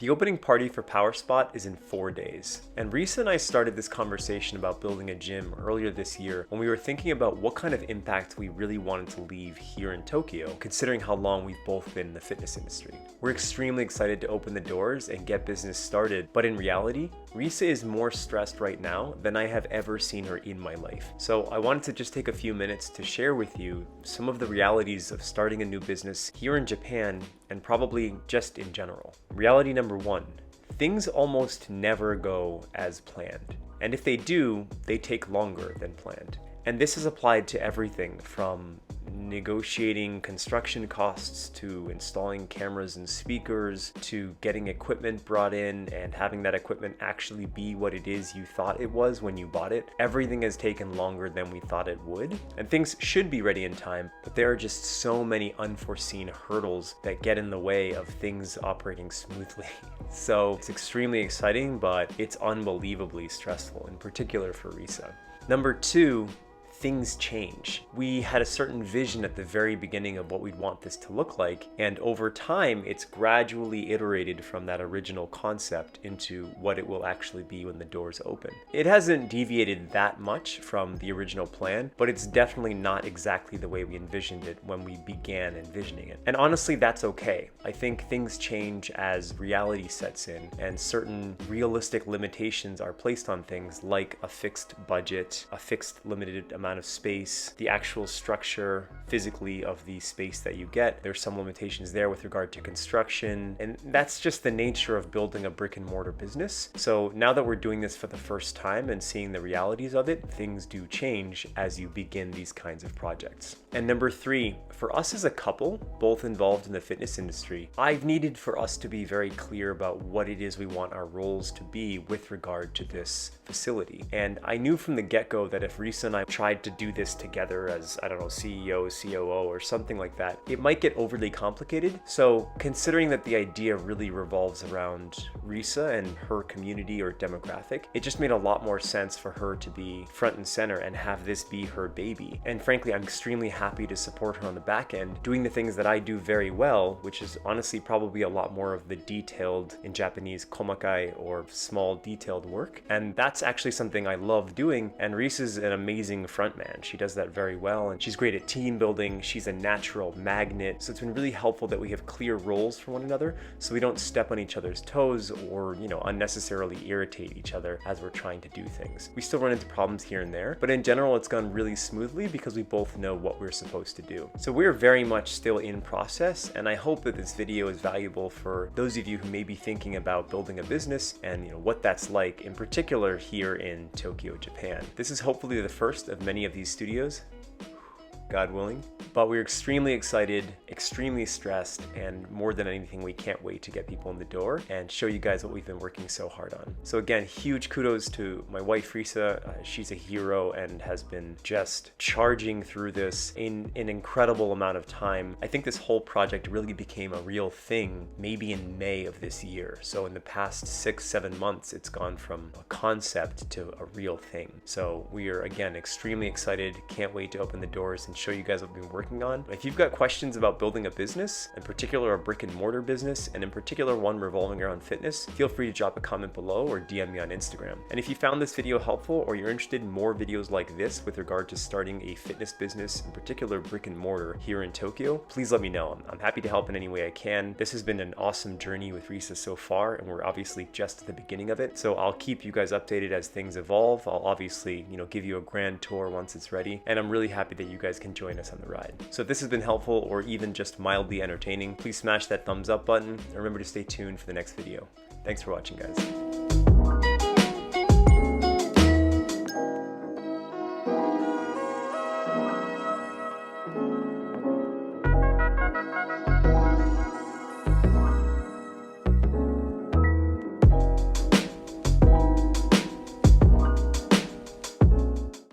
The opening party for PowerSpot is in 4 days. And Risa and I started this conversation about building a gym earlier this year when we were thinking about what kind of impact we really wanted to leave here in Tokyo, considering how long we've both been in the fitness industry. We're extremely excited to open the doors and get business started, but in reality, Risa is more stressed right now than I have ever seen her in my life. So I wanted to just take a few minutes to share with you some of the realities of starting a new business here in Japan and probably just in general. Reality number one, things almost never go as planned. And if they do, they take longer than planned. And this is applied to everything from negotiating construction costs to installing cameras and speakers to getting equipment brought in and having that equipment actually be what it is you thought it was when you bought it. Everything has taken longer than we thought it would, and things should be ready in time, but there are just so many unforeseen hurdles that get in the way of things operating smoothly. So it's extremely exciting, but it's unbelievably stressful, in particular for Risa. Number two, things change. We had a certain vision at the very beginning of what we'd want this to look like, and over time it's gradually iterated from that original concept into what it will actually be when the doors open. It hasn't deviated that much from the original plan, but it's definitely not exactly the way we envisioned it when we began envisioning it. And honestly, that's okay. I think things change as reality sets in and certain realistic limitations are placed on things, like a fixed budget, a fixed limited amount of space, the actual structure physically of the space that you get. There's some limitations there with regard to construction, and that's just the nature of building a brick and mortar business. So now that we're doing this for the first time and seeing the realities of it, things do change as you begin these kinds of projects. And number three, for us as a couple, both involved in the fitness industry, I've needed for us to be very clear about what it is we want our roles to be with regard to this facility. And I knew from the get-go that if Risa and I tried to do this together as, I don't know, CEO, COO, or something like that, it might get overly complicated. So considering that the idea really revolves around Risa and her community or demographic, it just made a lot more sense for her to be front and center and have this be her baby. And frankly, I'm extremely happy to support her on the back end, doing the things that I do very well, which is honestly probably a lot more of the detailed, in Japanese, komakai, or small detailed work. And that's actually something I love doing, and Risa's an amazing front man. She does that very well, and she's great at team building. She's a natural magnet. So it's been really helpful that we have clear roles for one another so we don't step on each other's toes or, unnecessarily irritate each other as we're trying to do things. We still run into problems here and there, but in general, it's gone really smoothly because we both know what we're supposed to do. So we're very much still in process, and I hope that this video is valuable for those of you who may be thinking about building a business and what that's like, in particular here in Tokyo, Japan. This is hopefully the first of many of these studios, God willing. But we're extremely excited, extremely stressed, and more than anything, we can't wait to get people in the door and show you guys what we've been working so hard on. So again, huge kudos to my wife, Risa. She's a hero and has been just charging through this in an incredible amount of time. I think this whole project really became a real thing maybe in May of this year. So in the past 6-7 months, it's gone from a concept to a real thing. So we are, again, extremely excited. Can't wait to open the doors and show you guys what we've been working on. If you've got questions about building a business, in particular a brick and mortar business, and in particular one revolving around fitness, feel free to drop a comment below or DM me on Instagram. And if you found this video helpful or you're interested in more videos like this with regard to starting a fitness business, in particular brick and mortar here in Tokyo, please let me know. I'm happy to help in any way I can. This has been an awesome journey with Risa so far, and we're obviously just at the beginning of it. So I'll keep you guys updated as things evolve. I'll obviously, give you a grand tour once it's ready, and I'm really happy that you guys can join us on the ride. So if this has been helpful or even just mildly entertaining, please smash that thumbs up button and remember to stay tuned for the next video. Thanks for watching, guys.